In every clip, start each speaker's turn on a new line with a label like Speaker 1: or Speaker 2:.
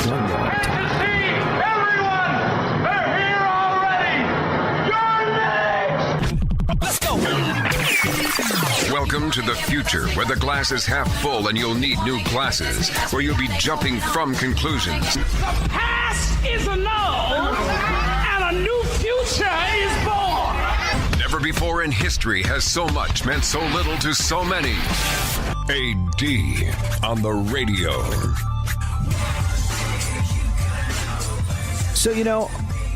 Speaker 1: one more time.
Speaker 2: Everyone! They're here already! You're next!
Speaker 3: Let's go!
Speaker 4: Welcome to the future, where the glass is half full and you'll need new glasses, where you'll be jumping from conclusions.
Speaker 2: The past is annulled, and a new future is born!
Speaker 4: Never before in history has so much meant so little to so many. AD on the radio.
Speaker 1: So,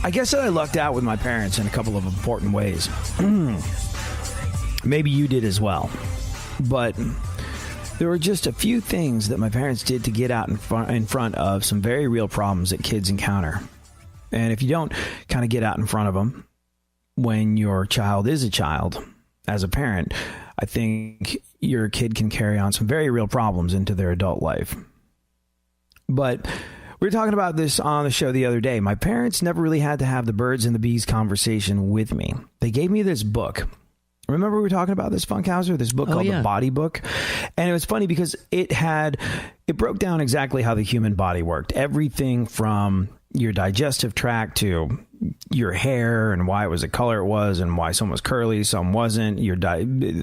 Speaker 1: I guess that I lucked out with my parents in a couple of important ways. Maybe you did as well. But there were just a few things that my parents did to get out in front of some very real problems that kids encounter. And if you don't kind of get out in front of them when your child is a child, as a parent, I think your kid can carry on some very real problems into their adult life. But we were talking about this on the show the other day. My parents never really had to have the birds and the bees conversation with me. They gave me this book. Remember we were talking about this, Funkhauser, this book called The Body Book? And it was funny because it broke down exactly how the human body worked. Everything from your digestive tract to your hair and why it was the color it was and why some was curly, some wasn't,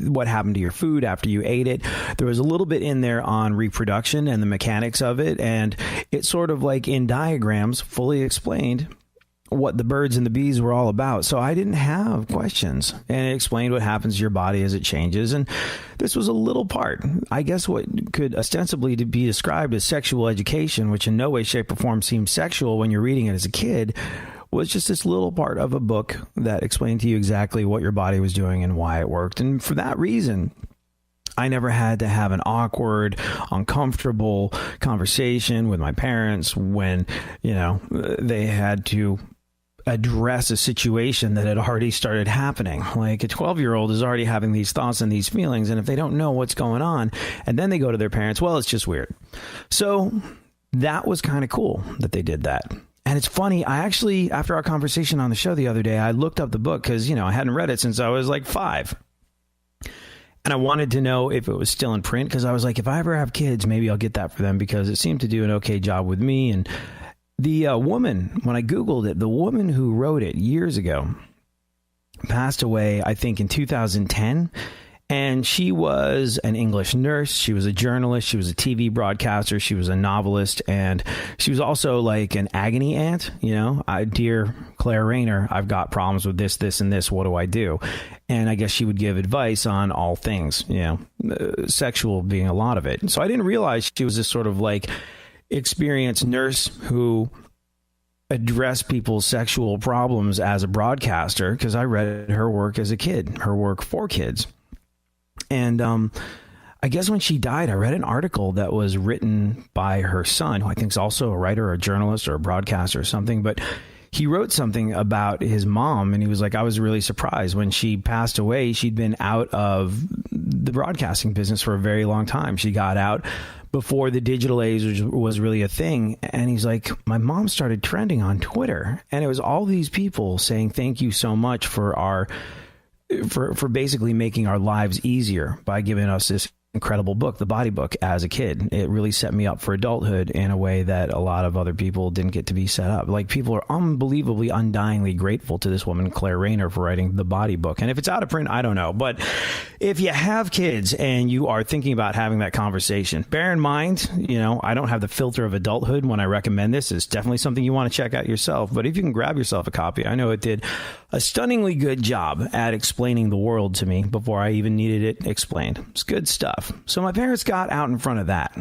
Speaker 1: what happened to your food after you ate it. There was a little bit in there on reproduction and the mechanics of it. And it sort of like in diagrams fully explained what the birds and the bees were all about. So I didn't have questions, and it explained what happens to your body as it changes. And this was a little part, I guess, what could ostensibly be described as sexual education, which in no way, shape, or form seems sexual when you're reading it as a kid, was just this little part of a book that explained to you exactly what your body was doing and why it worked. And for that reason, I never had to have an awkward, uncomfortable conversation with my parents when, they had to address a situation that had already started happening. Like a 12-year-old is already having these thoughts and these feelings, and if they don't know what's going on, and then they go to their parents, well, it's just weird. So that was kind of cool that they did that. And it's funny, I actually, after our conversation on the show the other day, I looked up the book because, I hadn't read it since I was like 5. And I wanted to know if it was still in print, because I was like, if I ever have kids, maybe I'll get that for them, because it seemed to do an okay job with me. And the woman, when I Googled it, the woman who wrote it years ago passed away, I think, in 2010. And she was an English nurse. She was a journalist. She was a TV broadcaster. She was a novelist. And she was also like an agony aunt. Dear Claire Rayner, I've got problems with this, this, and this. What do I do? And I guess she would give advice on all things, sexual being a lot of it. So I didn't realize she was this sort of like experienced nurse who addressed people's sexual problems as a broadcaster, because I read her work as a kid, her work for kids. And I guess when she died, I read an article that was written by her son, who I think is also a writer, or a journalist, or a broadcaster or something. But he wrote something about his mom, and he was like, I was really surprised when she passed away. She'd been out of the broadcasting business for a very long time. She got out before the digital age was really a thing. And he's like, my mom started trending on Twitter, and it was all these people saying, thank you so much for basically making our lives easier by giving us this incredible book, The Body Book, as a kid. It really set me up for adulthood in a way that a lot of other people didn't get to be set up. Like, people are unbelievably, undyingly grateful to this woman, Claire Rayner, for writing The Body Book. And if it's out of print, I don't know. But if you have kids and you are thinking about having that conversation, bear in mind, I don't have the filter of adulthood when I recommend this. It's definitely something you want to check out yourself. But if you can grab yourself a copy, I know it did a stunningly good job at explaining the world to me before I even needed it explained. It's good stuff. So my parents got out in front of that.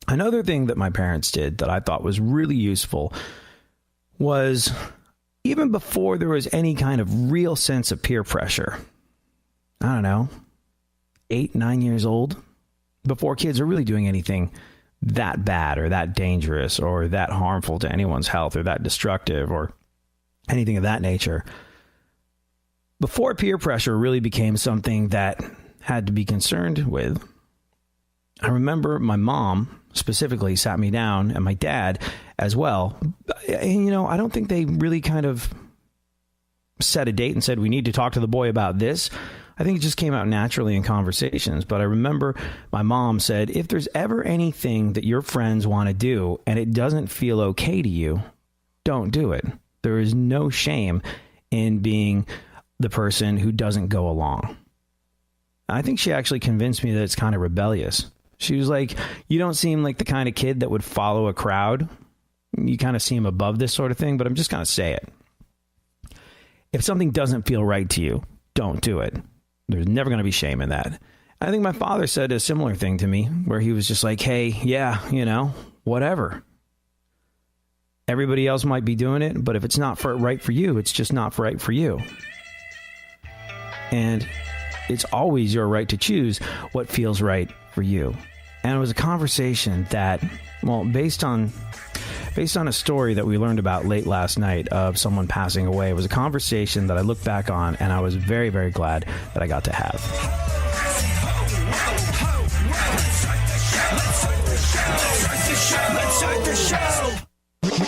Speaker 1: Another thing that my parents did that I thought was really useful was, even before there was any kind of real sense of peer pressure, I don't know, 8, 9 years old, before kids are really doing anything that bad or that dangerous or that harmful to anyone's health or that destructive or anything of that nature, before peer pressure really became something that had to be concerned with, I remember my mom specifically sat me down, and my dad as well. And, I don't think they really kind of set a date and said, we need to talk to the boy about this. I think it just came out naturally in conversations. But I remember my mom said, if there's ever anything that your friends want to do and it doesn't feel okay to you, don't do it. There is no shame in being the person who doesn't go along. I think she actually convinced me that it's kind of rebellious. She was like, you don't seem like the kind of kid that would follow a crowd. You kind of seem above this sort of thing, but I'm just going to say it. If something doesn't feel right to you, don't do it. There's never going to be shame in that. I think my father said a similar thing to me where he was just like, hey, yeah, whatever. Everybody else might be doing it, but if it's not right for you, it's just not right for you. And it's always your right to choose what feels right for you. And it was a conversation that, well, based on a story that we learned about late last night of someone passing away, it was a conversation that I look back on and I was very, very glad that I got to have.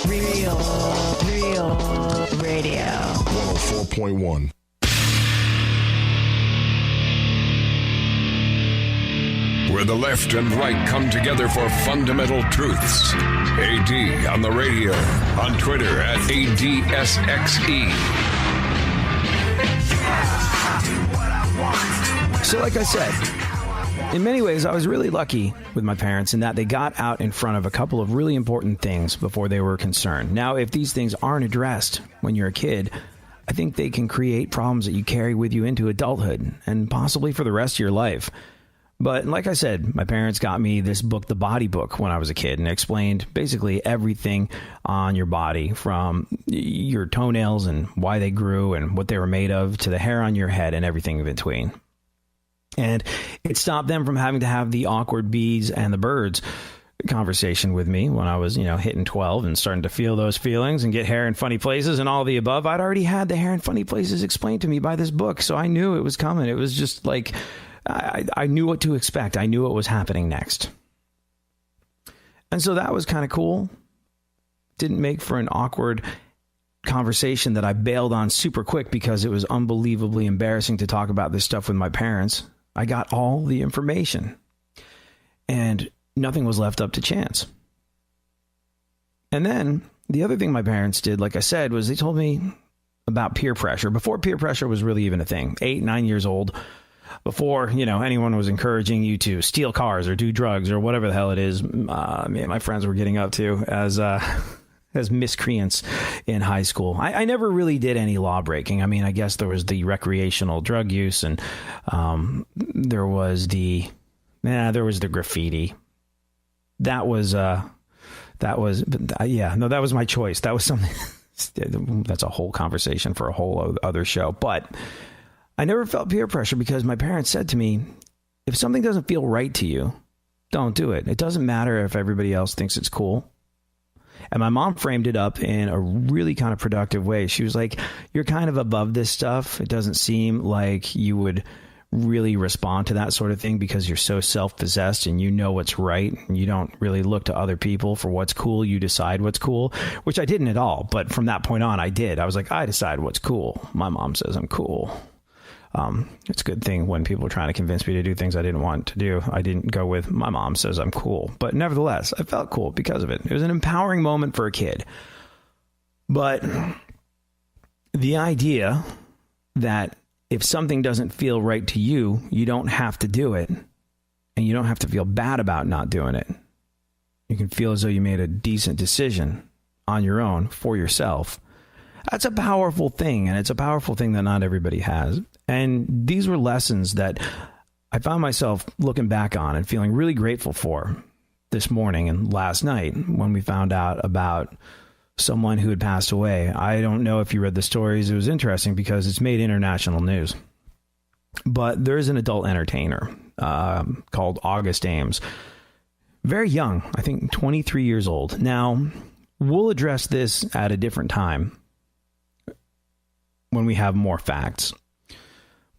Speaker 3: Real radio.
Speaker 5: 104.1.
Speaker 4: Where the left and right come together for fundamental truths. AD on the radio, on Twitter at ADSXE.
Speaker 1: So like I said, in many ways, I was really lucky with my parents in that they got out in front of a couple of really important things before they were concerned. Now, if these things aren't addressed when you're a kid, I think they can create problems that you carry with you into adulthood and possibly for the rest of your life. But like I said, my parents got me this book, The Body Book, when I was a kid, and explained basically everything on your body, from your toenails and why they grew and what they were made of to the hair on your head and everything in between. And it stopped them from having to have the awkward bees and the birds conversation with me when I was, hitting 12 and starting to feel those feelings and get hair in funny places and all the above. I'd already had the hair in funny places explained to me by this book, so I knew it was coming. It was just like I knew what to expect. I knew what was happening next. And so that was kind of cool. Didn't make for an awkward conversation that I bailed on super quick because it was unbelievably embarrassing to talk about this stuff with my parents. I got all the information and nothing was left up to chance. And then the other thing my parents did, like I said, was they told me about peer pressure before peer pressure was really even a thing. 8, 9 years old. Before, anyone was encouraging you to steal cars or do drugs or whatever the hell it is, me and my friends were getting up to as miscreants in high school. I never really did any law breaking. I mean, I guess there was the recreational drug use and there was the graffiti. That was my choice. That was something. That's a whole conversation for a whole other show. But I never felt peer pressure because my parents said to me, if something doesn't feel right to you, don't do it. It doesn't matter if everybody else thinks it's cool. And my mom framed it up in a really kind of productive way. She was like, you're kind of above this stuff. It doesn't seem like you would really respond to that sort of thing because you're so self-possessed and you know what's right. And you don't really look to other people for what's cool. You decide what's cool, which I didn't at all. But from that point on, I did. I was like, I decide what's cool. My mom says I'm cool. It's a good thing when people are trying to convince me to do things I didn't want to do. I didn't go with my mom says I'm cool. But nevertheless, I felt cool because of it. It was an empowering moment for a kid. But the idea that if something doesn't feel right to you, you don't have to do it. And you don't have to feel bad about not doing it. You can feel as though you made a decent decision on your own for yourself. That's a powerful thing, and it's a powerful thing that not everybody has. And these were lessons that I found myself looking back on and feeling really grateful for this morning and last night when we found out about someone who had passed away. I don't know if you read the stories. It was interesting because it's made international news. But there's an adult entertainer called August Ames. Very young, I think 23 years old. Now, we'll address this at a different time when we have more facts.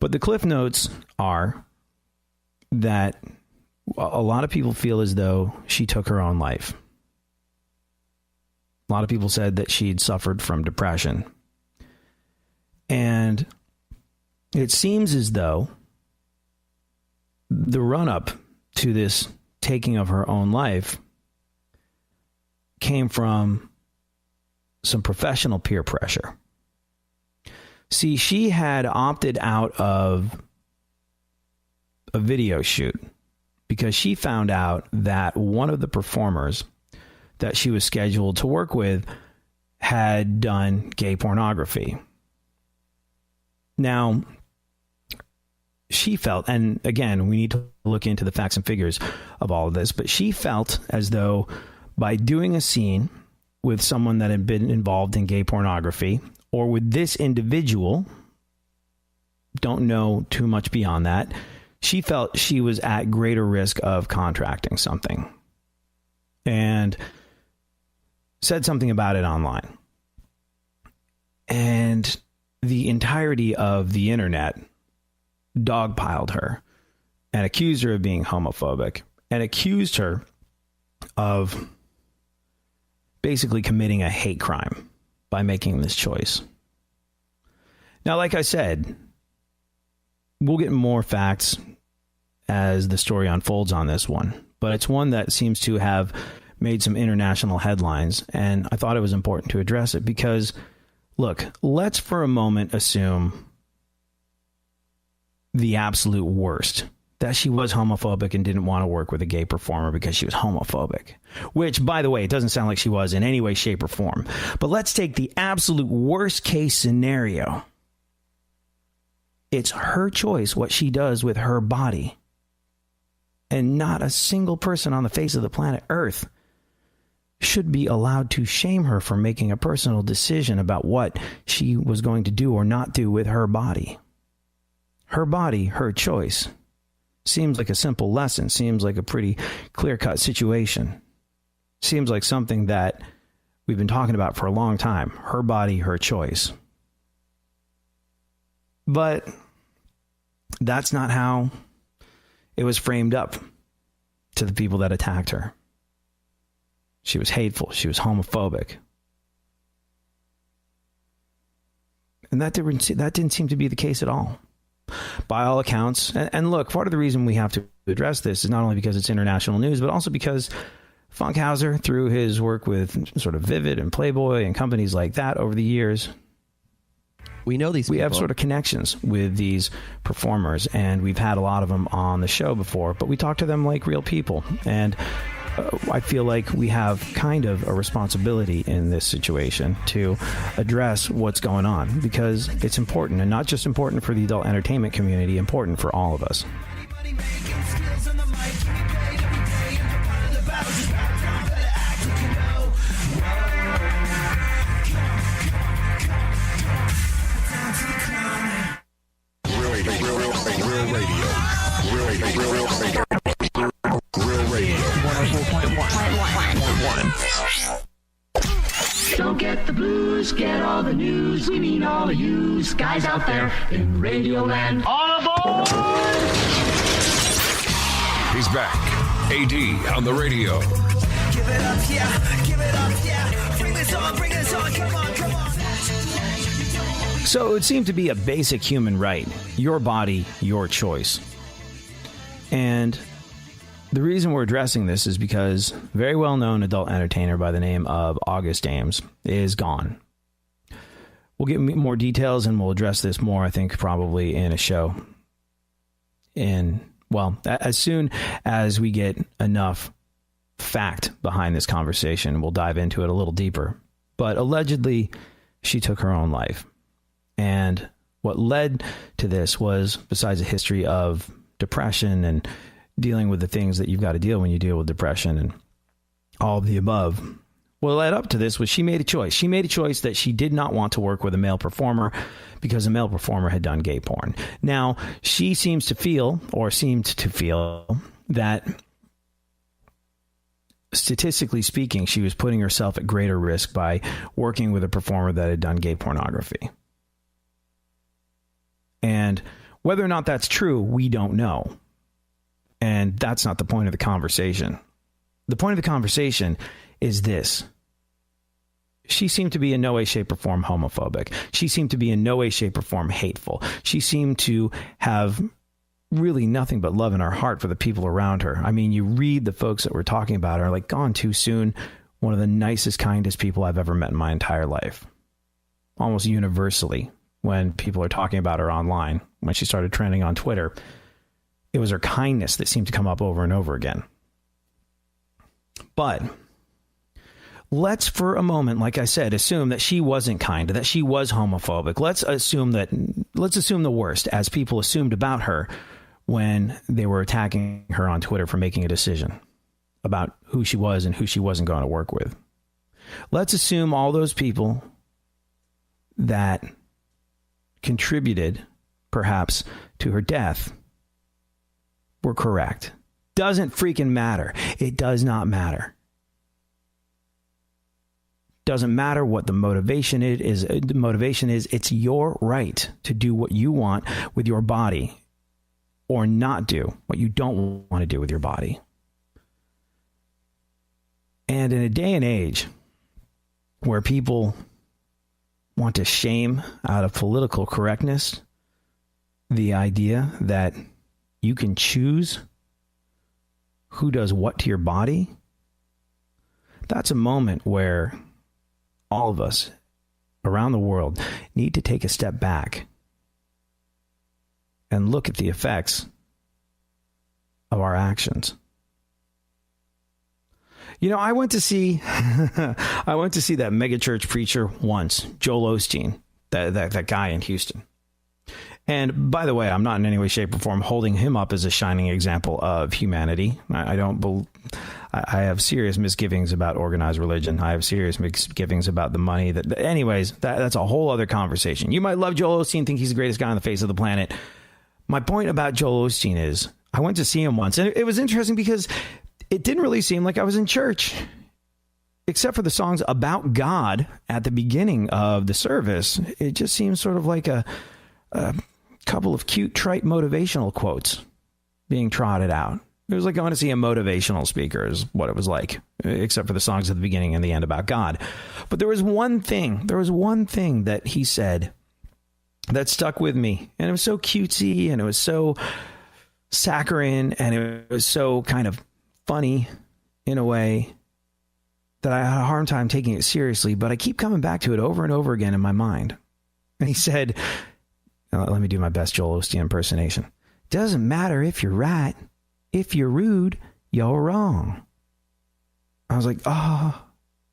Speaker 1: But the cliff notes are that a lot of people feel as though she took her own life. A lot of people said that she'd suffered from depression. And it seems as though the run-up to this taking of her own life came from some professional peer pressure. See, she had opted out of a video shoot because she found out that one of the performers that she was scheduled to work with had done gay pornography. Now, she felt, and again, we need to look into the facts and figures of all of this, but she felt as though by doing a scene with someone that had been involved in gay pornography, or with this individual, don't know too much beyond that, she felt she was at greater risk of contracting something. And said something about it online. And the entirety of the internet dogpiled her and accused her of being homophobic and accused her of basically committing a hate crime by making this choice. Now, like I said, we'll get more facts as the story unfolds on this one, but it's one that seems to have made some international headlines, and I thought it was important to address it because, look, let's for a moment assume the absolute worst, that she was homophobic and didn't want to work with a gay performer because she was homophobic, which, by the way, it doesn't sound like she was in any way, shape, or form. But let's take the absolute worst case scenario. It's her choice what she does with her body. And not a single person on the face of the planet Earth should be allowed to shame her for making a personal decision about what she was going to do or not do with her body. Her body, her choice. Seems like a simple lesson. Seems like a pretty clear-cut situation. Seems like something that we've been talking about for a long time. Her body, her choice. But that's not how it was framed up to the people that attacked her. She was hateful. She was homophobic. And that didn't seem to be the case at all. By all accounts, and look, part of the reason we have to address this is not only because it's international news, but also because Funkhauser, through his work with sort of Vivid and Playboy and companies like that over the years,
Speaker 6: we know these people.
Speaker 1: We have sort of connections with these performers, and we've had a lot of them on the show before, but we talk to them like real people. And I feel like we have kind of a responsibility in this situation to address what's going on, because it's important, and not just important for the adult entertainment community, important for all of us.
Speaker 2: Don't get the blues, get all the news. We mean all of you guys out there in Radio Land. All aboard!
Speaker 4: He's back. AD on the radio.
Speaker 7: Give it up, yeah. Give it up, yeah. Bring this on, come on, come on.
Speaker 1: So it seemed to be a basic human right. Your body, your choice. And the reason we're addressing this is because very well-known adult entertainer by the name of August Ames is gone. We'll get more details and we'll address this more, I think, probably in a show. As soon as we get enough fact behind this conversation, we'll dive into it a little deeper. But allegedly, she took her own life. And what led to this was, besides a history of depression and dealing with the things that you've got to deal when you deal with depression and all of the above. What led up to this was she made a choice. She made a choice that she did not want to work with a male performer because a male performer had done gay porn. Now, she seemed to feel that, statistically speaking, she was putting herself at greater risk by working with a performer that had done gay pornography. And whether or not that's true, we don't know. And that's not the point of the conversation. The point of the conversation is this. She seemed to be in no way, shape, or form homophobic. She seemed to be in no way, shape, or form hateful. She seemed to have really nothing but love in her heart for the people around her. I mean, you read the folks that we're talking about are like, gone too soon. One of the nicest, kindest people I've ever met in my entire life. Almost universally, when people are talking about her online, when she started trending on Twitter, it was her kindness that seemed to come up over and over again. But let's for a moment, like I said, assume that she wasn't kind, that she was homophobic. Let's assume the worst, as people assumed about her when they were attacking her on Twitter for making a decision about who she was and who she wasn't going to work with. Let's assume all those people that contributed, perhaps, to her death were correct. Doesn't freaking matter. It does not matter. Doesn't matter what the motivation is. The motivation is, it's your right to do what you want with your body, or not do what you don't want to do with your body. And in a day and age where people want to shame out of political correctness the idea that you can choose who does what to your body, that's a moment where all of us around the world need to take a step back and look at the effects of our actions. You know, I went to see that megachurch preacher once, Joel Osteen, that guy in Houston. And by the way, I'm not in any way, shape, or form holding him up as a shining example of humanity. I have serious misgivings about organized religion. I have serious misgivings about the money anyways, that's a whole other conversation. You might love Joel Osteen, think he's the greatest guy on the face of the planet. My point about Joel Osteen is, I went to see him once, and it was interesting because it didn't really seem like I was in church, except for the songs about God at the beginning of the service. It just seems sort of like a couple of cute, trite motivational quotes being trotted out. It was like going to see a motivational speaker is what it was like, except for the songs at the beginning and the end about God. But there was one thing that he said that stuck with me, and it was so cutesy, and it was so saccharine, and it was so kind of funny in a way that I had a hard time taking it seriously, but I keep coming back to it over and over again in my mind. And he said, let me do my best Joel Osteen impersonation. Doesn't matter if you're right. If you're rude, you're wrong. I was like, oh,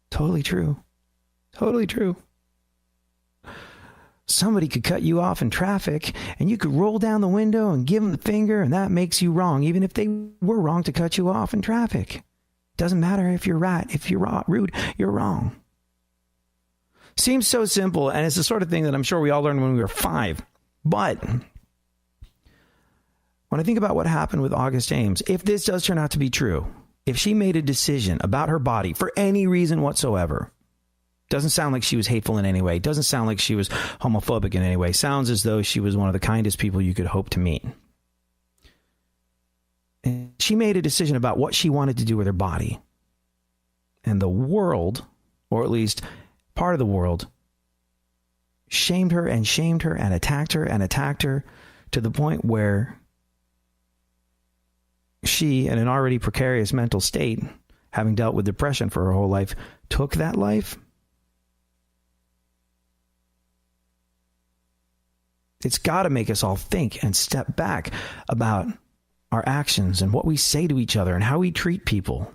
Speaker 1: totally true. Totally true. Somebody could cut you off in traffic, and you could roll down the window and give them the finger, and that makes you wrong, even if they were wrong to cut you off in traffic. Doesn't matter if you're right. If you're rude, you're wrong. Seems so simple, and it's the sort of thing that I'm sure we all learned when we were 5. But when I think about what happened with August Ames, if this does turn out to be true, if she made a decision about her body for any reason whatsoever, doesn't sound like she was hateful in any way, doesn't sound like she was homophobic in any way, sounds as though she was one of the kindest people you could hope to meet. And she made a decision about what she wanted to do with her body. And the world, or at least part of the world, shamed her and attacked her to the point where she, in an already precarious mental state, having dealt with depression for her whole life, took that life. It's got to make us all think and step back about our actions and what we say to each other and how we treat people.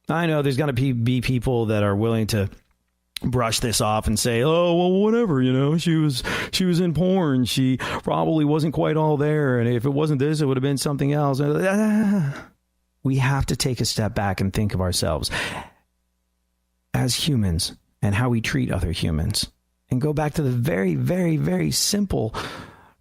Speaker 1: I know there's going to be people that are willing to brush this off and say, oh, well, whatever, she was in porn. She probably wasn't quite all there. And if it wasn't this, it would have been something else. We have to take a step back and think of ourselves as humans and how we treat other humans, and go back to the very, very, very simple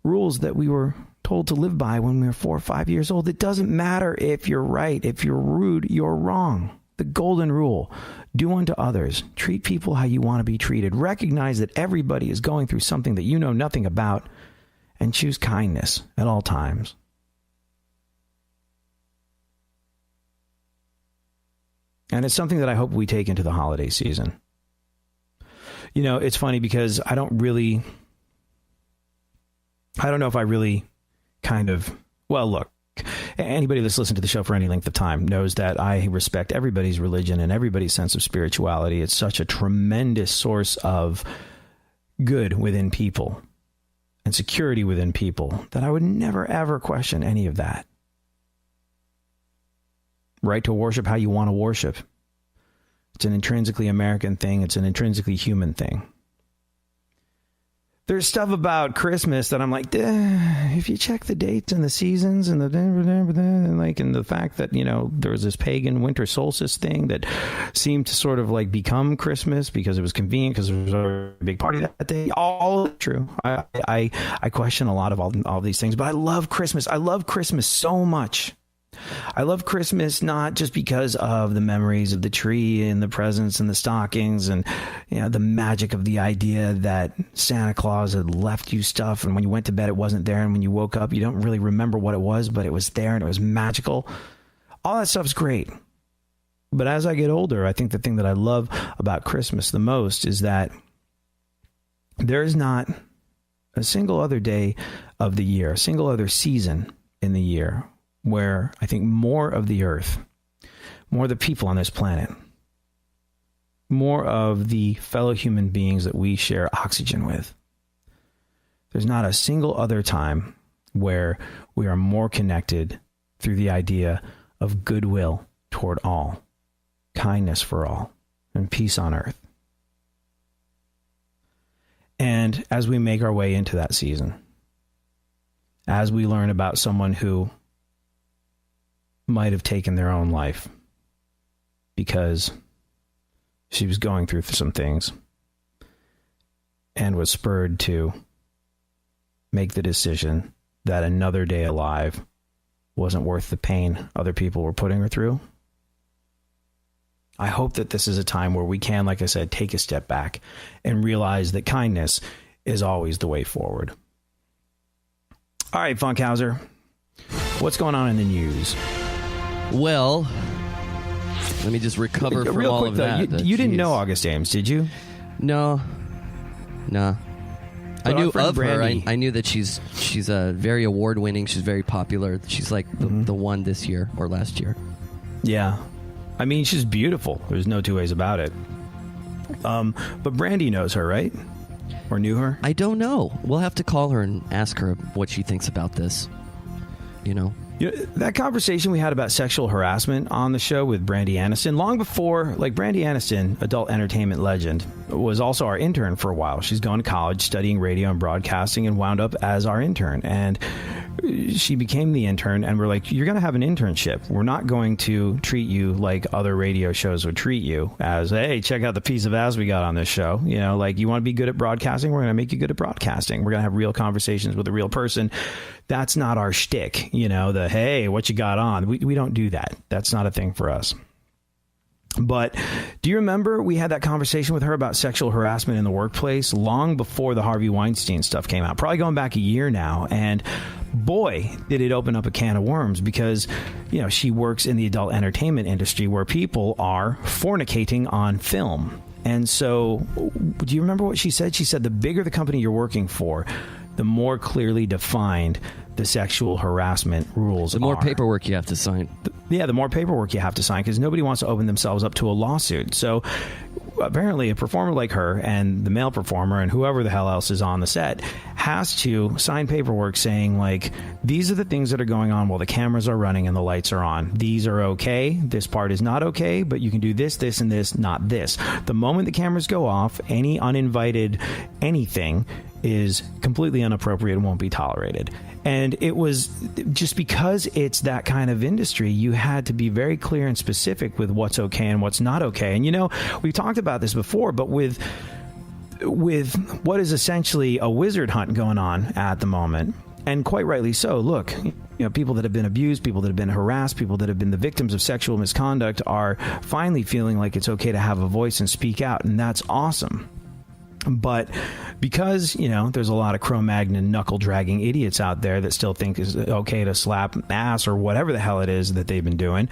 Speaker 1: rules that we were told to live by when we were 4 or 5 years old. It doesn't matter if you're right. If you're rude, you're wrong. The golden rule: do unto others. Treat people how you want to be treated. Recognize that everybody is going through something that you know nothing about, and choose kindness at all times. And it's something that I hope we take into the holiday season. It's funny because I don't really I don't know if I really look, anybody that's listened to the show for any length of time knows that I respect everybody's religion and everybody's sense of spirituality. It's such a tremendous source of good within people and security within people that I would never, ever question any of that. Right to worship how you want to worship. It's an intrinsically American thing. It's an intrinsically human thing. There's stuff about Christmas that I'm like, if you check the dates and the seasons and and the fact that, there was this pagan winter solstice thing that seemed to sort of like become Christmas because it was convenient because there was a big party that day. All true. I question a lot of all these things, but I love Christmas. I love Christmas so much. I love Christmas not just because of the memories of the tree and the presents and the stockings and the magic of the idea that Santa Claus had left you stuff and when you went to bed it wasn't there and when you woke up you don't really remember what it was, but it was there and it was magical. All that stuff's great. But as I get older, I think the thing that I love about Christmas the most is that there's not a single other day of the year, a single other season in the year where I think more of the earth, more of the people on this planet, more of the fellow human beings that we share oxygen with. There's not a single other time where we are more connected through the idea of goodwill toward all, kindness for all, and peace on earth. And as we make our way into that season, as we learn about someone who might have taken their own life because she was going through some things and was spurred to make the decision that another day alive wasn't worth the pain other people were putting her through. I hope that this is a time where we can, like I said, take a step back and realize that kindness is always the way forward. All right, Funkhauser, what's going on in the news?
Speaker 6: Well, let me just recover from
Speaker 1: real
Speaker 6: all
Speaker 1: quick,
Speaker 6: of
Speaker 1: though,
Speaker 6: that.
Speaker 1: You didn't know August Ames, did you?
Speaker 6: No. I
Speaker 1: But
Speaker 6: knew
Speaker 1: our friend
Speaker 6: of her.
Speaker 1: Brandy-
Speaker 6: I knew that she's very award-winning. She's very popular. She's like the one this year or last year.
Speaker 1: Yeah. I mean, she's beautiful. There's no two ways about it. But Brandy knows her, right? Or knew her?
Speaker 6: I don't know. We'll have to call her and ask her what she thinks about this.
Speaker 1: That conversation we had about sexual harassment on the show with Brandy Aniston, long before, like Brandy Aniston, adult entertainment legend, was also our intern for a while. She's gone to college studying radio and broadcasting and wound up as our intern. And she became the intern, and we're like, you're going to have an internship. We're not going to treat you like other radio shows would treat you as, hey, check out the piece of ass we got on this show. Like, you want to be good at broadcasting? We're going to make you good at broadcasting. We're going to have real conversations with a real person. That's not our shtick. The, hey, what you got on? We don't do that. That's not a thing for us. But do you remember we had that conversation with her about sexual harassment in the workplace long before the Harvey Weinstein stuff came out, probably going back a year now. And boy, did it open up a can of worms because, she works in the adult entertainment industry where people are fornicating on film. And so do you remember what she said? She said the bigger the company you're working for, the more clearly defined the sexual harassment rules are.
Speaker 6: The more paperwork you have to sign.
Speaker 1: The more paperwork you have to sign because nobody wants to open themselves up to a lawsuit. So apparently a performer like her and the male performer and whoever the hell else is on the set has to sign paperwork saying, like, these are the things that are going on while the cameras are running and the lights are on. These are okay. This part is not okay, but you can do this, this, and this, not this. The moment the cameras go off, any uninvited anything is completely inappropriate and won't be tolerated. And it was just because it's that kind of industry, you had to be very clear and specific with what's okay and what's not okay. And, we've talked about this before, but with what is essentially a wizard hunt going on at the moment, and quite rightly so, look, people that have been abused, people that have been harassed, people that have been the victims of sexual misconduct are finally feeling like it's okay to have a voice and speak out. And that's awesome. But because, there's a lot of Cro-Magnon knuckle-dragging idiots out there that still think it's okay to slap ass or whatever the hell it is that they've been doing,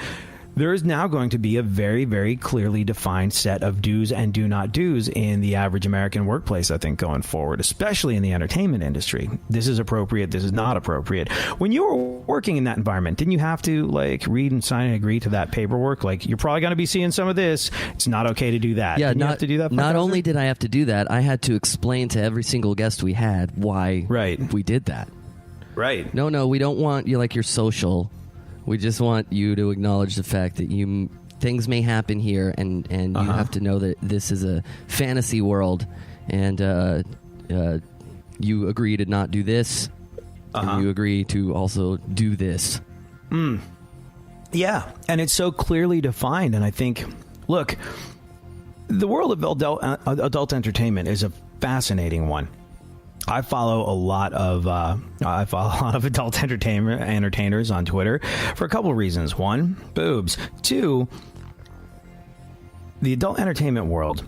Speaker 1: there is now going to be a very, very clearly defined set of do's and do not do's in the average American workplace, I think, going forward, especially in the entertainment industry. This is appropriate. This is not appropriate. When you were working in that environment, didn't you have to like read and sign and agree to that paperwork? Like, you're probably going to be seeing some of this. It's not okay to do that.
Speaker 6: Yeah,
Speaker 1: Didn't you have to do that?
Speaker 6: Not only did I have to do that, I had to explain to every single guest we had why we did that.
Speaker 1: Right.
Speaker 6: No, we don't want you like your social. We just want you to acknowledge the fact that things may happen here, and you have to know that this is a fantasy world, and you agree to not do this, and you agree to also do this.
Speaker 1: Yeah, and it's so clearly defined, and I think, look, the world of adult entertainment is a fascinating one. I follow a lot of adult entertainers on Twitter for a couple of reasons. One, boobs. Two, the adult entertainment world,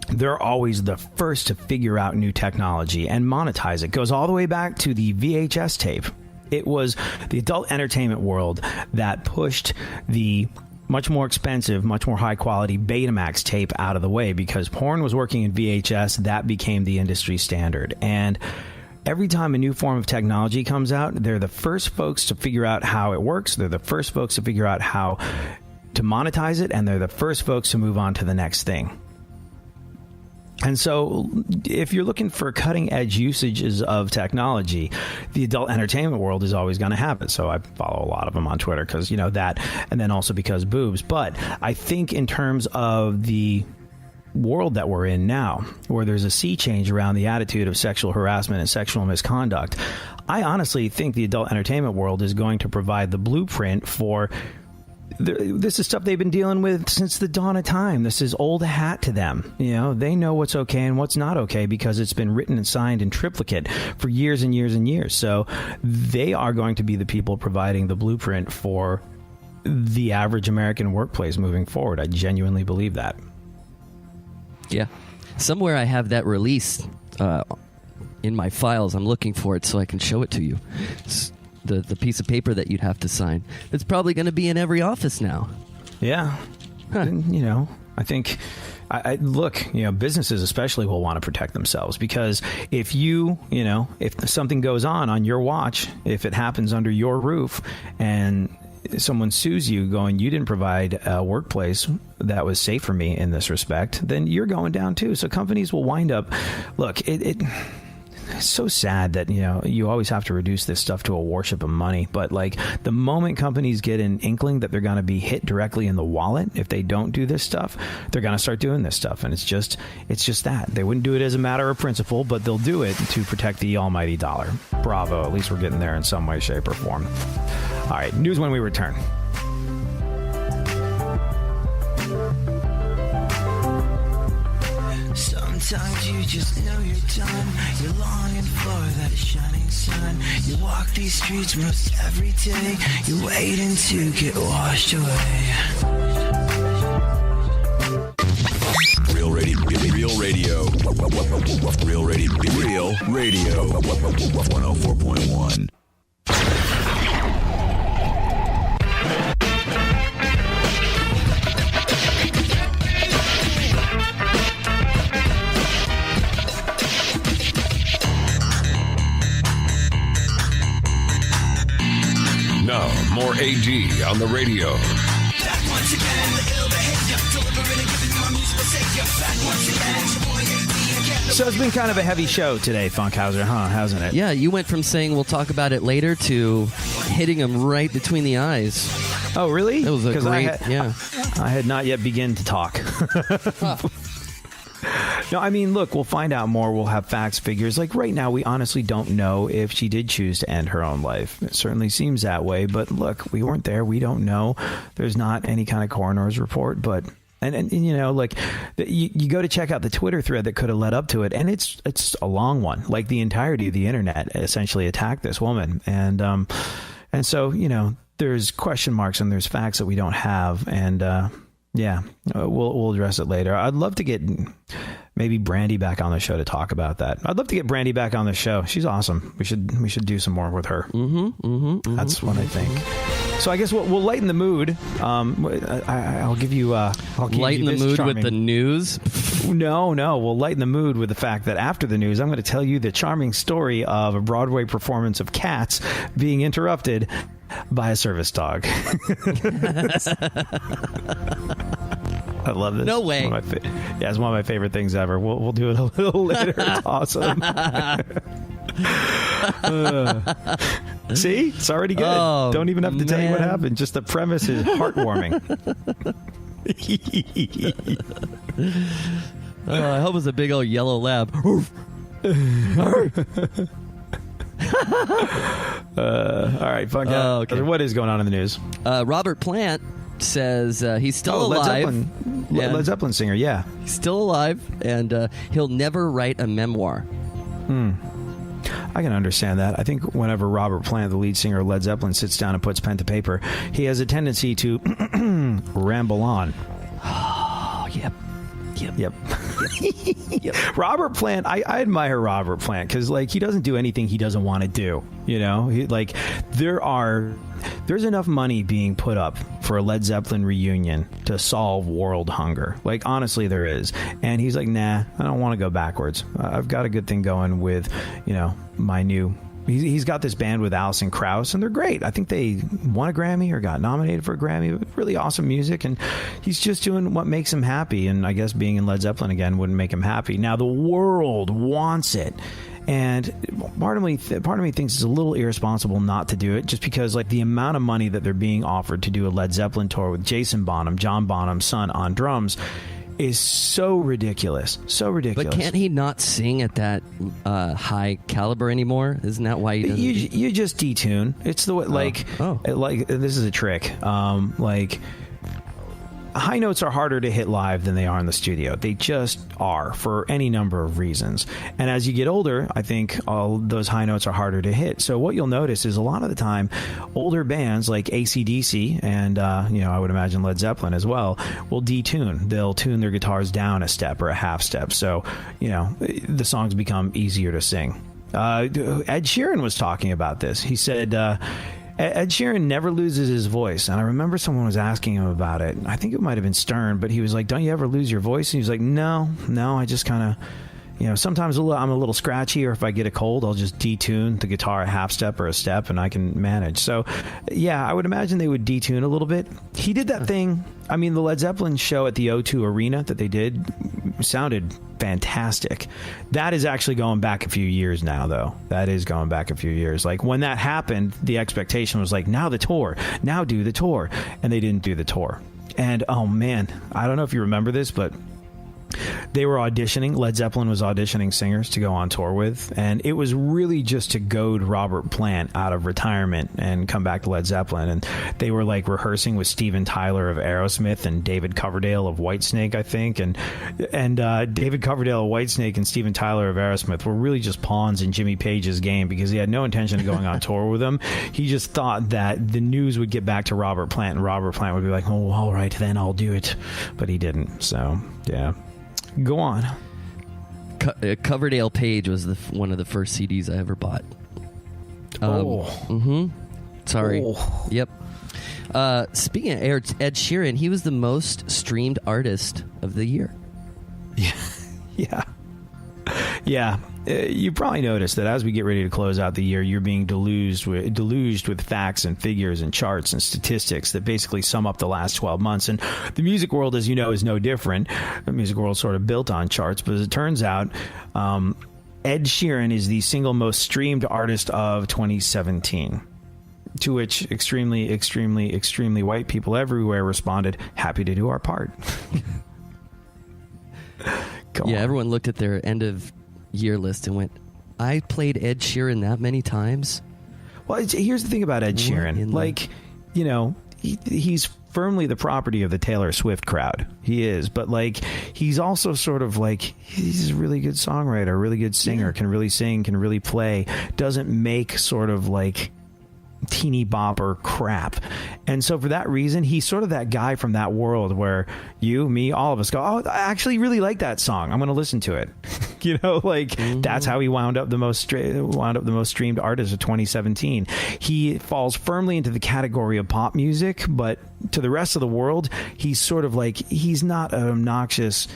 Speaker 1: they're always the first to figure out new technology and monetize it. Goes all the way back to the VHS tape. It was the adult entertainment world that pushed the much more expensive, much more high-quality Betamax tape out of the way, because porn was working in VHS. That became the industry standard. And every time a new form of technology comes out, they're the first folks to figure out how it works. They're the first folks to figure out how to monetize it, and they're the first folks to move on to the next thing. And so if you're looking for cutting-edge usages of technology, the adult entertainment world is always going to have it. So I follow a lot of them on Twitter because, you know, that, and then also because boobs. But I think in terms of the world that we're in now, where there's a sea change around the attitude of sexual harassment and sexual misconduct, I honestly think the adult entertainment world is going to provide the blueprint for... This is stuff they've been dealing with since the dawn of time. This is old hat to them. You know, they know what's okay and what's not okay because it's been written and signed in triplicate for years and years and years. So they are going to be the people providing the blueprint for the average American workplace moving forward. I genuinely believe that.
Speaker 6: Yeah. Somewhere I have that release in my files. I'm looking for it so I can show it to you. The piece of paper that you'd have to sign. It's probably going to be in every office now. Yeah.
Speaker 1: And, you know, I think, look, you know, businesses especially will want to protect themselves because if if something goes on your watch, if it happens under your roof and someone sues you going, you didn't provide a workplace that was safe for me in this respect, then you're going down too. So companies will wind up, look, it's so sad that, you know, you always have to reduce this stuff to a worship of money. But like the moment companies get an inkling that they're going to be hit directly in the wallet, if they don't do this stuff, they're going to start doing this stuff. And it's just that they wouldn't do it as a matter of principle, but they'll do it to protect the almighty dollar. Bravo. At least we're getting there in some way, shape or form. All right. News when we return.
Speaker 7: Sometimes you just know you're done. You're longing for that shining sun. You walk these streets most every day. You're waiting to get washed away.
Speaker 5: Real radio. Real radio. Real radio. Real radio. 104.1.
Speaker 4: Now, more AD on the radio.
Speaker 7: Back once again, the ill behavior, delivering and giving my musical savior. Back once again, your boy AD again.
Speaker 1: So it's been kind of a heavy show today, Funkhauser, huh? Hasn't it?
Speaker 6: Yeah, you went from saying we'll talk about it later to hitting him right between the eyes.
Speaker 1: Oh, really?
Speaker 6: It was a great,
Speaker 1: I had not yet begun to talk. No, I mean, look, we'll find out more. We'll have facts, figures. Like right now, we honestly don't know if she did choose to end her own life. It certainly seems that way. But look, we weren't there. We don't know. There's not any kind of coroner's report. But and you know, like you go to check out the Twitter thread that could have led up to it, and it's a long one. Like the entirety of the internet essentially attacked this woman, and so you know, there's question marks and there's facts that we don't have, and. Yeah, we'll address it later. I'd love to get maybe Brandy back on the show to talk about that. I'd love to get Brandy back on the show. She's awesome. We should do some more with her. That's what I think. So I guess we'll lighten the mood. I'll give you.
Speaker 6: Lighten the mood with the news?
Speaker 1: No. We'll lighten the mood with the fact that after the news, I'm going to tell you the charming story of a Broadway performance of Cats being interrupted by a service dog. I love this.
Speaker 6: No way.
Speaker 1: It's one of my favorite things ever. We'll do it a little later. It's awesome. See? It's already good.
Speaker 6: Oh,
Speaker 1: don't even have to tell you what happened. Just the premise is heartwarming.
Speaker 6: I hope it's a big old yellow lab.
Speaker 1: All right, fun guy.
Speaker 6: Okay.
Speaker 1: What is going on in the news?
Speaker 6: Robert Plant says he's still alive.
Speaker 1: Led Zeppelin singer, yeah.
Speaker 6: He's still alive, and he'll never write a memoir.
Speaker 1: I can understand that. I think whenever Robert Plant, the lead singer of Led Zeppelin, sits down and puts pen to paper, he has a tendency to ramble on.
Speaker 6: Oh, yep.
Speaker 1: Robert Plant, I admire Robert Plant because he doesn't do anything he doesn't want to do. You know, there's enough money being put up for a Led Zeppelin reunion to solve world hunger. Honestly, there is. And he's like, nah, I don't want to go backwards. I've got a good thing going with, my new. He's got this band with Alison Krauss, and they're great. I think they won a Grammy or got nominated for a Grammy. Really awesome music, and he's just doing what makes him happy. And I guess being in Led Zeppelin again wouldn't make him happy. Now the world wants it, and part of me thinks it's a little irresponsible not to do it, just because the amount of money that they're being offered to do a Led Zeppelin tour with Jason Bonham, John Bonham's son, on drums is so ridiculous.
Speaker 6: But can't he not sing at that high caliber anymore? Isn't that why he doesn't?
Speaker 1: You just detune. It's the way, this is a trick. High notes are harder to hit live than they are in the studio. They just are, for any number of reasons. And as you get older, I think all those high notes are harder to hit. So what you'll notice is a lot of the time, older bands like AC/DC and, I would imagine Led Zeppelin as well, will detune. They'll tune their guitars down a step or a half step. So, the songs become easier to sing. Ed Sheeran was talking about this. He said, Ed Sheeran never loses his voice. And I remember someone was asking him about it. I think it might have been Stern, but he was like, don't you ever lose your voice? And he was like, no, I just kind of, sometimes I'm a little scratchy, or if I get a cold, I'll just detune the guitar a half step or a step and I can manage. So, yeah, I would imagine they would detune a little bit. He did that thing. I mean, the Led Zeppelin show at the O2 Arena that they did sounded fantastic. That is actually going back a few years now, though. That is going back a few years. When that happened, the expectation was now the tour, now do the tour. And they didn't do the tour. And, oh, man, I don't know if you remember this, but they were auditioning. Led Zeppelin was auditioning singers to go on tour with, and it was really just to goad Robert Plant out of retirement and come back to Led Zeppelin. And they were rehearsing with Steven Tyler of Aerosmith and David Coverdale of Whitesnake, I think. And David Coverdale of Whitesnake and Steven Tyler of Aerosmith were really just pawns in Jimmy Page's game, because he had no intention of going on tour with them. He just thought that the news would get back to Robert Plant, and Robert Plant would be like, oh, all right, then I'll do it. But he didn't. So, yeah. Go on.
Speaker 6: Coverdale Page was one of the first CDs I ever bought. Sorry. Oh. Yep. Speaking of Ed Sheeran, he was the most streamed artist of the year.
Speaker 1: Yeah. You probably noticed that as we get ready to close out the year, you're being deluged with facts and figures and charts and statistics that basically sum up the last 12 months. And the music world, as you know, is no different. The music world sort of built on charts, but as it turns out, Ed Sheeran is the single most streamed artist of 2017. To which extremely, extremely, extremely white people everywhere responded, happy to do our part.
Speaker 6: Everyone looked at their end of year list and went, I played Ed Sheeran that many times?
Speaker 1: Well, here's the thing about Ed Sheeran. He's firmly the property of the Taylor Swift crowd. He is. But, he's also sort of he's a really good songwriter, really good singer, can really sing, can really play. Doesn't make sort of, teeny bopper crap. And so for that reason, he's sort of that guy from that world where you, me, all of us go, oh, I actually really like that song. I'm going to listen to it. That's how he wound up the most streamed artist of 2017. He falls firmly into the category of pop music, but to the rest of the world, he's sort of like, he's not an obnoxious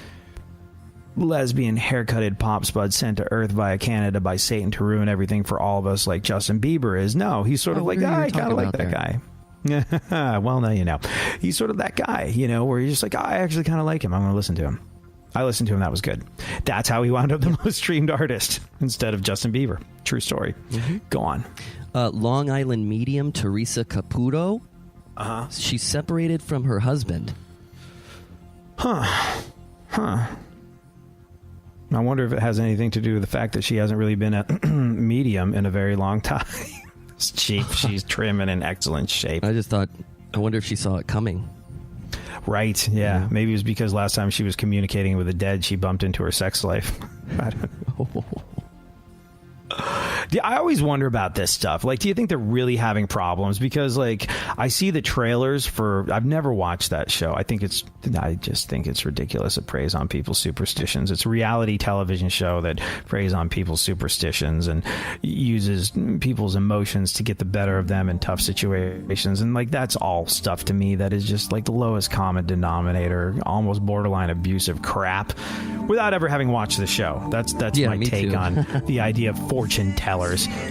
Speaker 1: lesbian haircutted pop spud sent to Earth via Canada by Satan to ruin everything for all of us like Justin Bieber is. No, he's sort of like, I kind of like that guy. Well, now you know. He's sort of that guy, where you're just like, I actually kind of like him. I'm going to listen to him. I listened to him. That was good. That's how he wound up the most streamed artist instead of Justin Bieber. True story. Go on.
Speaker 6: Long Island medium Teresa Caputo. She's separated from her husband.
Speaker 1: Huh. I wonder if it has anything to do with the fact that she hasn't really been a medium in a very long time. It's cheap. She's trim and in excellent shape.
Speaker 6: I wonder if she saw it coming.
Speaker 1: Right, yeah. Maybe it was because last time she was communicating with the dead, she bumped into her sex life. I don't know. Yeah, I always wonder about this stuff. Like, do you think they're really having problems? Because, like, I see the trailers for... I've never watched that show. I just think it's ridiculous. It preys on people's superstitions. It's a reality television show that preys on people's superstitions and uses people's emotions to get the better of them in tough situations. And, like, that's all stuff to me that is just, like, the lowest common denominator, almost borderline abusive crap, without ever having watched the show. That's my take on the idea of fortune tellers.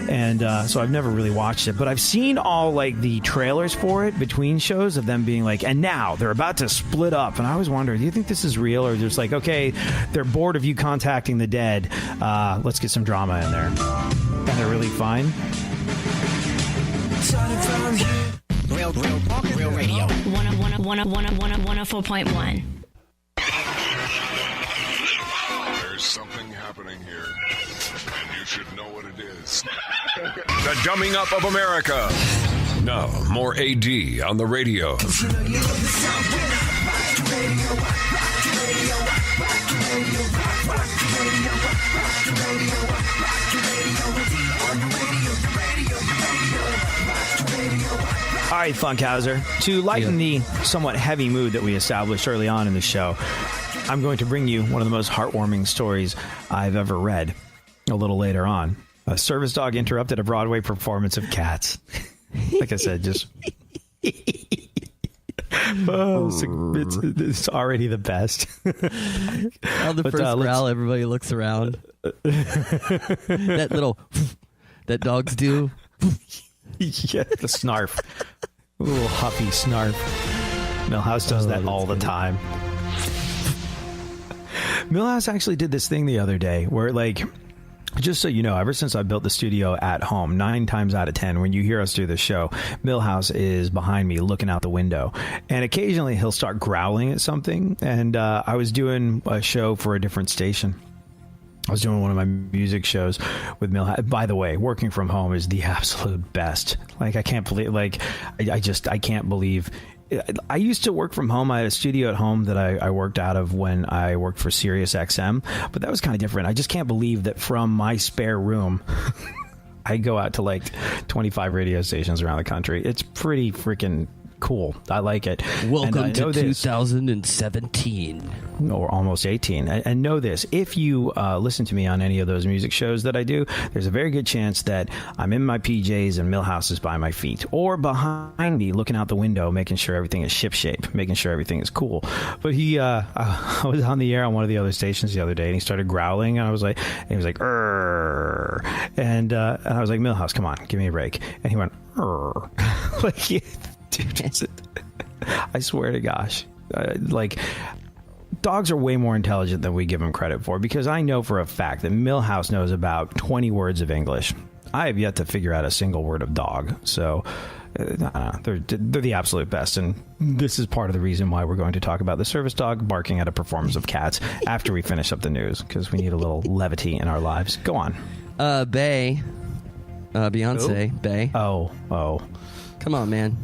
Speaker 1: And so I've never really watched it, but I've seen all like the trailers for it between shows of them being like, and now they're about to split up. And I always wonder, do you think this is real, or just like, okay, they're bored of you contacting the dead, let's get some drama in there? And they're really fine.
Speaker 3: Real radio. 104.1.
Speaker 4: There's something happening here, and you should know what it is. The Dumbing Up of America. Now, more AD on the radio.
Speaker 1: All right, Funkhauser. To lighten the somewhat heavy mood that we established early on in the show, I'm going to bring you one of the most heartwarming stories I've ever read a little later on. A service dog interrupted a Broadway performance of Cats. Like I said, just... it's already the best.
Speaker 6: On the first growl, everybody looks around. That little... that dogs do.
Speaker 1: Yeah, the snarf. A little huffy snarf. Milhouse does that all the time. Milhouse actually did this thing the other day where, like, just so you know, ever since I built the studio at home, 9 times out of 10, when you hear us do this show, Milhouse is behind me looking out the window. And occasionally he'll start growling at something. And I was doing a show for a different station. I was doing one of my music shows with Milhouse. By the way, working from home is the absolute best. Like, I can't believe, like, I can't believe. I used to work from home. I had a studio at home that I worked out of when I worked for Sirius XM, but that was kind of different. I just can't believe that from my spare room, I go out to like 25 radio stations around the country. It's pretty freaking cool. I like it.
Speaker 6: Welcome to 2017.
Speaker 1: Or almost 18. And know this, if you listen to me on any of those music shows that I do, there's a very good chance that I'm in my PJs and Milhouse is by my feet, or behind me looking out the window, making sure everything is shipshape, making sure everything is cool. But I was on the air on one of the other stations the other day, and he started growling, and he was like, "Urgh." And I was like, Milhouse, come on, give me a break. And he went, "Urgh." Like, dude, I swear to gosh, like, dogs are way more intelligent than we give them credit for, because I know for a fact that Milhouse knows about 20 words of English. I have yet to figure out a single word of dog. So they're the absolute best. And this is part of the reason why we're going to talk about the service dog barking at a performance of Cats after we finish up the news, because we need a little levity in our lives. Go on.
Speaker 6: Beyonce.
Speaker 1: Who?
Speaker 6: Bey.
Speaker 1: Oh.
Speaker 6: Come on, man.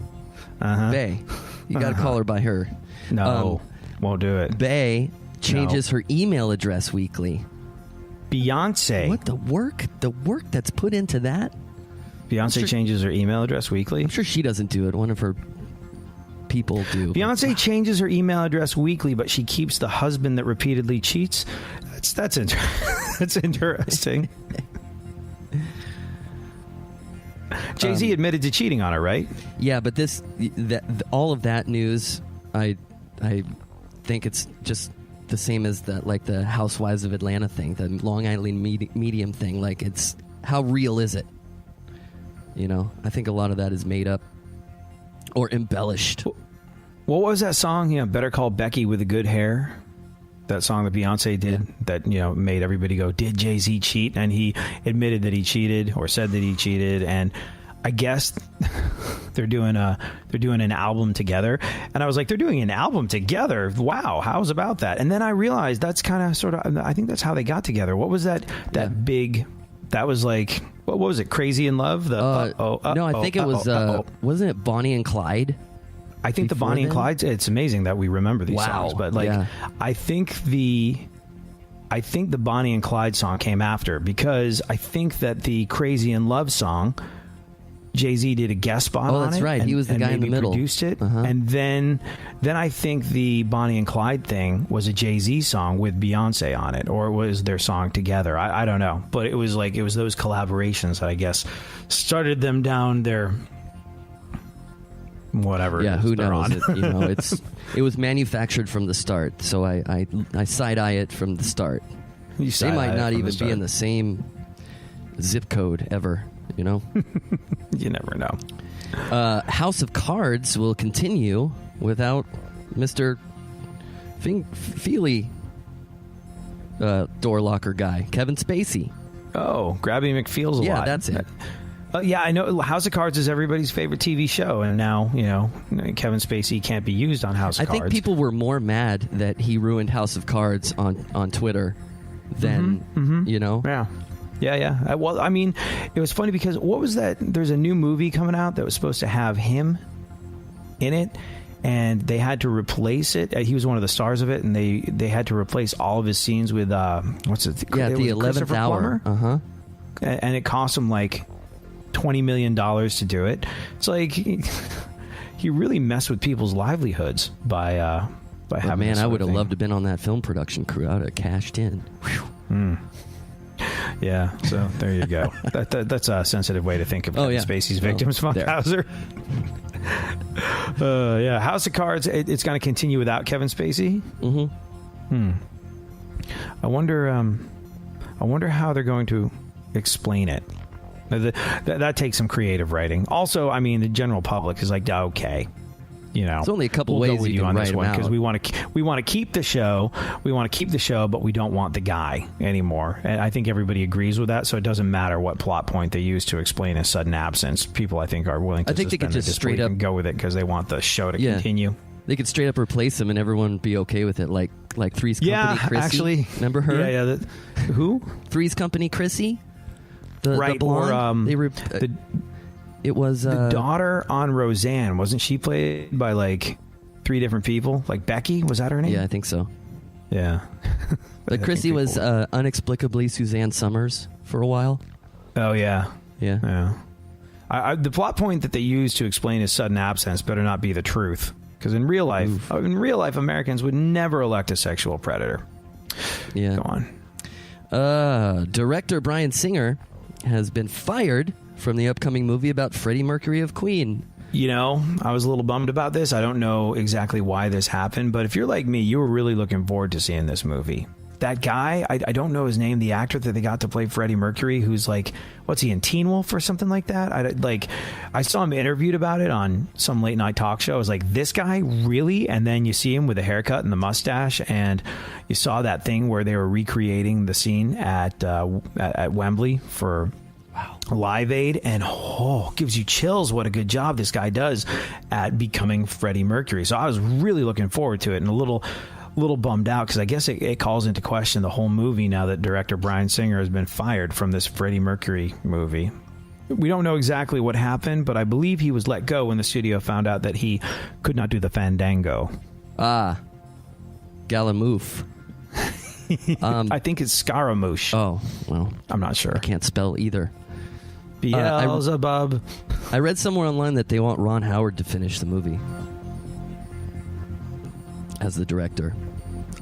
Speaker 6: Bey. You got to call her by her.
Speaker 1: No, won't do it.
Speaker 6: Bey changes her email address weekly.
Speaker 1: Beyonce.
Speaker 6: What the work that's put into that?
Speaker 1: Beyonce changes her email address weekly.
Speaker 6: I'm sure she doesn't do it. One of her people do.
Speaker 1: Beyonce changes her email address weekly, but she keeps the husband that repeatedly cheats. That's interesting. Jay-Z admitted to cheating on her, right?
Speaker 6: Yeah, but all of that news, I think it's just the same as the Housewives of Atlanta thing, the Long Island Medium thing. Like, it's how real is it? You know, I think a lot of that is made up or embellished.
Speaker 1: What was that song? Better Call Becky with the Good Hair. That song that Beyonce did that made everybody go, did Jay-Z cheat? And he admitted that he cheated or said that he cheated. And I guess they're doing an album together. And I was like, they're doing an album together? Wow, how's about that? And then I realized that's kind of sort of, I think that's how they got together. What was that big, that was like, what was it? Crazy in Love?
Speaker 6: No, I think it was, wasn't it Bonnie and Clyde?
Speaker 1: I think the Bonnie and Clyde, it's amazing that we remember these songs, but I think the Bonnie and Clyde song came after, because I think that the Crazy in Love song, Jay-Z did a guest spot on it.
Speaker 6: Oh, that's right. He was the guy in the middle.
Speaker 1: Produced it. And then I think the Bonnie and Clyde thing was a Jay-Z song with Beyonce on it, or it was their song together. I don't know. But it was those collaborations that I guess started them down their whatever.
Speaker 6: Yeah, who knows? It was manufactured from the start, so I side eye it from the start. They might not even be in the same zip code ever. You know,
Speaker 1: you never know.
Speaker 6: House of Cards will continue without Mr. Feely, door locker guy, Kevin Spacey.
Speaker 1: Oh, Grabby McFeel's alive.
Speaker 6: Yeah, that's it.
Speaker 1: Yeah, I know. House of Cards is everybody's favorite TV show, and now Kevin Spacey can't be used on House of Cards.
Speaker 6: I think people were more mad that he ruined House of Cards on Twitter than
Speaker 1: Yeah. Well, I mean, it was funny because what was that? There's a new movie coming out that was supposed to have him in it, and they had to replace it. He was one of the stars of it, and they had to replace all of his scenes with what's it?
Speaker 6: Yeah, the 11th Hour.
Speaker 1: And it cost him like $20 million to do it. It's like he really messed with people's livelihoods by having.
Speaker 6: Man, I would have loved to have been on that film production crew. I would have cashed in.
Speaker 1: Yeah, so there you go. That's a sensitive way to think of Kevin Spacey's victims, Funkhauser. Yeah, House of Cards, it's going to continue without Kevin Spacey? I wonder how they're going to explain it. That takes some creative writing. Also, I mean, the general public is like, okay,
Speaker 6: it's only a couple ways you can write them out,
Speaker 1: because we want to keep the show. We want to keep the show, but we don't want the guy anymore. And I think everybody agrees with that. So it doesn't matter what plot point they use to explain his sudden absence. People, I think, are willing to.
Speaker 6: I think they could just straight up
Speaker 1: go with it because they want the show to continue.
Speaker 6: They could straight up replace him, and everyone would be okay with it. Like Three's Company, Chrissy.
Speaker 1: Actually,
Speaker 6: remember her?
Speaker 1: Yeah. Who?
Speaker 6: Three's Company, Chrissy.
Speaker 1: The blonde?
Speaker 6: Or it was
Speaker 1: the daughter on Roseanne. Wasn't she played by like 3 different people? Like Becky, was that her name?
Speaker 6: Yeah, I think so.
Speaker 1: Yeah.
Speaker 6: But Chrissy was unexplicably Suzanne Summers for a while.
Speaker 1: Oh yeah.
Speaker 6: Yeah.
Speaker 1: The plot point that they use to explain his sudden absence better not be the truth, because in real life, Americans would never elect a sexual predator.
Speaker 6: Yeah.
Speaker 1: Go on.
Speaker 6: Director Bryan Singer has been fired from the upcoming movie about Freddie Mercury of Queen.
Speaker 1: I was a little bummed about this. I don't know exactly why this happened, but if you're like me, you were really looking forward to seeing this movie. That guy, I don't know his name, the actor that they got to play Freddie Mercury, who's like, what's he in, Teen Wolf or something like that? I saw him interviewed about it on some late night talk show. I was like, this guy, really? And then you see him with a haircut and the mustache, and you saw that thing where they were recreating the scene at Wembley for Live Aid, and gives you chills what a good job this guy does at becoming Freddie Mercury. So I was really looking forward to it, and a little bummed out because I guess it calls into question the whole movie now that director Bryan Singer has been fired from this Freddie Mercury movie. We don't know exactly what happened, but I believe he was let go when the studio found out that he could not do the fandango.
Speaker 6: Galamoof.
Speaker 1: I think it's Scaramouche.
Speaker 6: Oh, well.
Speaker 1: I'm not sure.
Speaker 6: I can't spell either.
Speaker 1: Beelzebub.
Speaker 6: I read somewhere online that they want Ron Howard to finish the movie as the director.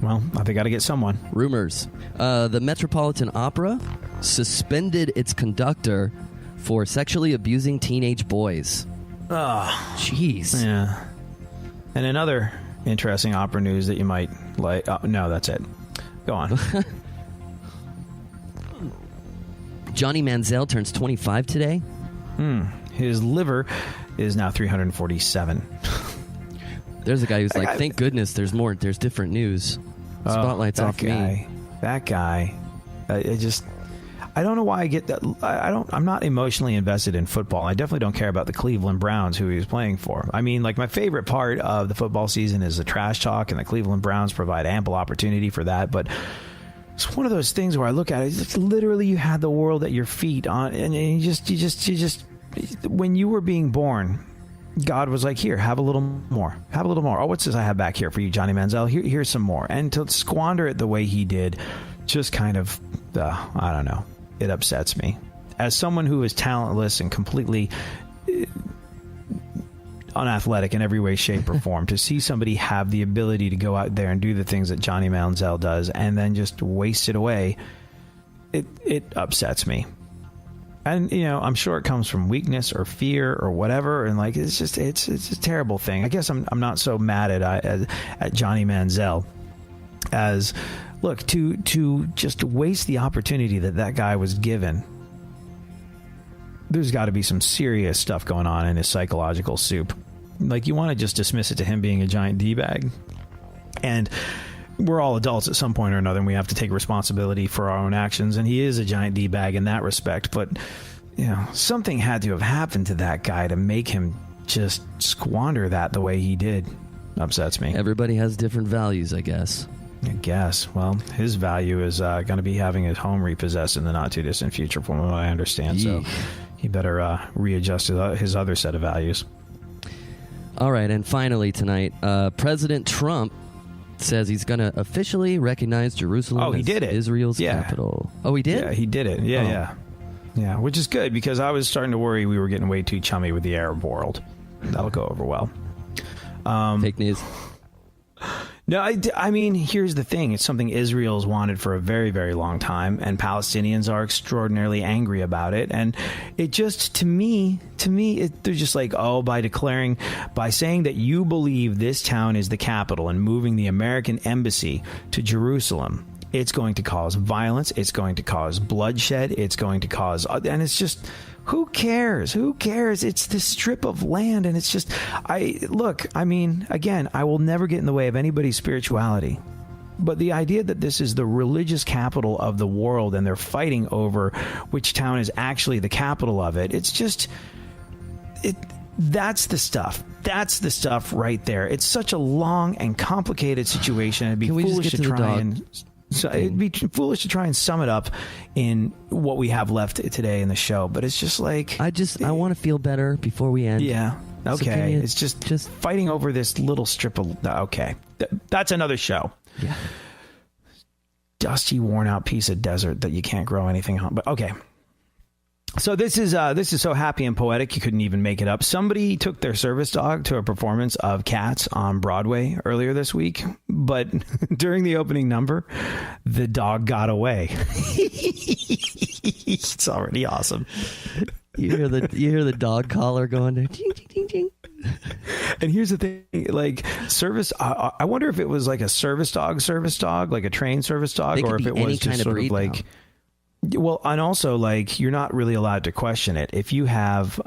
Speaker 1: Well, they got to get someone.
Speaker 6: Rumors. The Metropolitan Opera suspended its conductor for sexually abusing teenage boys.
Speaker 1: Oh,
Speaker 6: jeez.
Speaker 1: Yeah. And another interesting opera news that you might like. No, that's it. Go on.
Speaker 6: Johnny Manziel turns 25 today.
Speaker 1: His liver is now 347.
Speaker 6: There's a guy who's like, thank goodness there's different news. Spotlight's off me.
Speaker 1: That guy. I don't know why I get that. I'm not emotionally invested in football. I definitely don't care about the Cleveland Browns, who he was playing for. I mean, like, my favorite part of the football season is the trash talk, and the Cleveland Browns provide ample opportunity for that. But it's one of those things where I look at it, it's literally you had the world at your feet and you just, when you were being born, God was like, here, have a little more. Have a little more. Oh, what's this I have back here for you, Johnny Manziel? Here's some more. And to squander it the way he did, just kind of, I don't know. It upsets me. As someone who is talentless and completely unathletic in every way, shape, or form, to see somebody have the ability to go out there and do the things that Johnny Manziel does and then just waste it away, it upsets me. And, I'm sure it comes from weakness or fear or whatever. And like, it's a terrible thing. I guess I'm not so mad at Johnny Manziel as, look, to just waste the opportunity that guy was given. There's got to be some serious stuff going on in his psychological soup. Like, you want to just dismiss it to him being a giant D-bag. And we're all adults at some point or another, and we have to take responsibility for our own actions. And he is a giant D-bag in that respect. But, something had to have happened to that guy to make him just squander that the way he did. Upsets me.
Speaker 6: Everybody has different values, I guess.
Speaker 1: Well, his value is going to be having his home repossessed in the not-too-distant future, from what I understand. So he better readjust his other set of values.
Speaker 6: All right, and finally tonight, President Trump says he's going to officially recognize Jerusalem as Israel's capital. Oh, he did?
Speaker 1: Yeah, he did it. Yeah, which is good, because I was starting to worry we were getting way too chummy with the Arab world. That'll go over well.
Speaker 6: Fake news.
Speaker 1: No, I mean, here's the thing. It's something Israel's wanted for a very, very long time, and Palestinians are extraordinarily angry about it. And it just, to me, they're just like, by saying that you believe this town is the capital and moving the American embassy to Jerusalem, it's going to cause violence, it's going to cause bloodshed, it's going to cause, and it's just, who cares? Who cares? It's this strip of land, and it's just, again, I will never get in the way of anybody's spirituality. But the idea that this is the religious capital of the world and they're fighting over which town is actually the capital of it, it's just, that's the stuff. That's the stuff right there. It's such a long and complicated situation. It'd be foolish to try and... So it'd be foolish to try and sum it up in what we have left today in the show, but it's just like...
Speaker 6: I want to feel better before we end.
Speaker 1: Yeah. Okay. It's just fighting over this little strip of... Okay. That's another show.
Speaker 6: Yeah.
Speaker 1: Dusty, worn out piece of desert that you can't grow anything on. But okay. So this is so happy and poetic you couldn't even make it up. Somebody took their service dog to a performance of Cats on Broadway earlier this week, but during the opening number, the dog got away. It's already awesome.
Speaker 6: You hear the dog collar going there. Ding, ding, ding, ding.
Speaker 1: And here's the thing, like, service. I wonder if it was like a service dog, like a trained service dog, or if it was just sort of like. Now. Well, and also, like, you're not really allowed to question it. If you have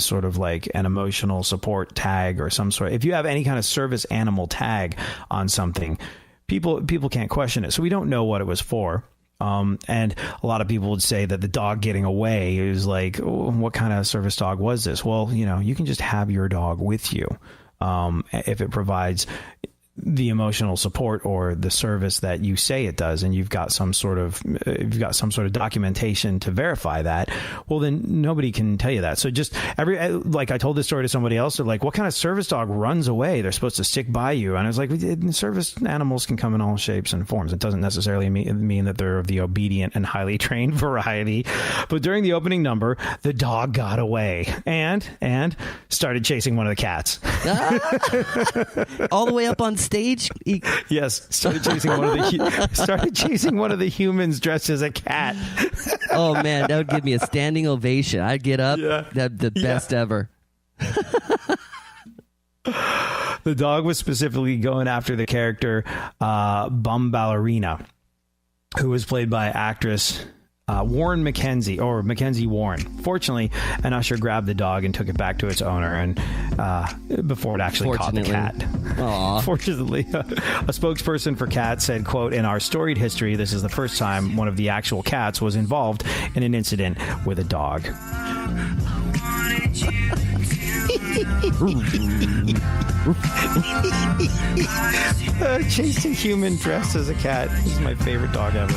Speaker 1: sort of like an emotional support tag or some sort, if you have any kind of service animal tag on something, people can't question it. So we don't know what it was for. And a lot of people would say that the dog getting away is like, what kind of service dog was this? Well, you can just have your dog with you, if it provides the emotional support or the service that you say it does, and you've got some sort of documentation to verify that, well, then nobody can tell you that. So just like I told this story to somebody else, they're like, what kind of service dog runs away? They're supposed to stick by you. And I was like, service animals can come in all shapes and forms. It doesn't necessarily mean that they're of the obedient and highly trained variety. But during the opening number, the dog got away and started chasing one of the cats.
Speaker 6: All the way up on stage?
Speaker 1: Yes, started chasing one of the humans dressed as a cat.
Speaker 6: Oh man, that would give me a standing ovation. I'd get up. Yeah. That'd be the best ever.
Speaker 1: The dog was specifically going after the character Bum Ballerina, who was played by actress Warren McKenzie, or Mackenzie Warren. Fortunately, an usher grabbed the dog and took it back to its owner, and before it actually caught the cat.
Speaker 6: Aww.
Speaker 1: Fortunately, a spokesperson for cats said, quote, "In our storied history, this is the first time one of the actual cats was involved in an incident with a dog." Chasing human dressed as a cat is my favorite dog ever.